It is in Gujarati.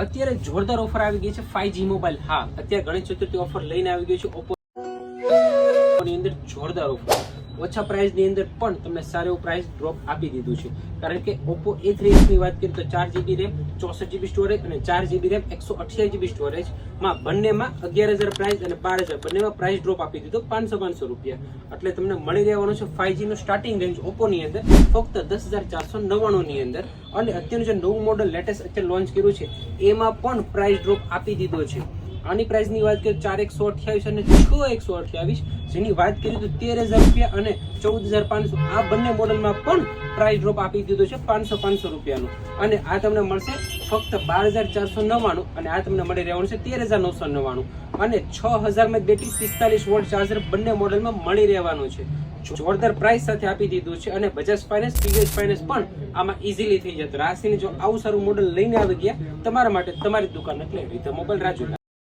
અત્યારે જોરદાર ઓફર આવી ગઈ છે 5G મોબાઈલ. હા, અત્યારે ગણેશ ચતુર્થી ઓફર લઈને આવી ગઈ છે Oppo ની અંદર. જોરદાર ઓફર, ઓછા પ્રાઇસ ની અંદર પણ તમને સારું એવું પ્રાઇસ ડ્રોપ આપી દીધું છે. કારણ કે Oppo A3s ની વાત કરીએ તો 4GB RAM 64GB સ્ટોરેજ અને 4GB RAM 128GB સ્ટોરેજ માં બંનેમાં 11,000 પ્રાઇસ અને 12,000 બંનેમાં પ્રાઇસ ડ્રોપ આપી દીધો 500 રૂપિયા. એટલે તમને મળી રહેવાનું છે 5G નો સ્ટાર્ટિંગ રેન્જ Oppo ની અંદર ફક્ત 10,499 ની અંદર. અને અત્યારનું જે નવું મોડલ લેટેસ્ટ અત્યારે લોન્ચ કર્યું છે એમાં પણ પ્રાઇસ ડ્રોપ આપી દીધો છે. આની પ્રાઇસ ની વાત કરીએ 4,128 અને 6,128, જેની વાત કરીએ તો 13,000 રૂપિયા અને 14,500 આ બંને મોડલમાં પણ પ્રાઇસ ડ્રોપ આપી દીધો છે 500 રૂપિયાનું. અને આ તમને મળશે ફક્ત 12,499 અને આ તમને મળી રહેવાનું છે 13,999 અને 6,000 માં બેટરી 45 વોલ્ટ ચાર્જર બંને મોડલમાં મળી રહેવાનું છે. જોરદાર પ્રાઇસ સાથે આપી દીધું છે. અને બજાજ ફાઇનાન્સ, TVS ફાઇનાન્સ પણ આમાં ઇઝીલી થઈ જતું. રાશિની જો આવું સારું મોડલ લઈને આવી ગયા તમારા માટે તમારી દુકાન એટલે રીધમ મોબાઈલ રાજુ.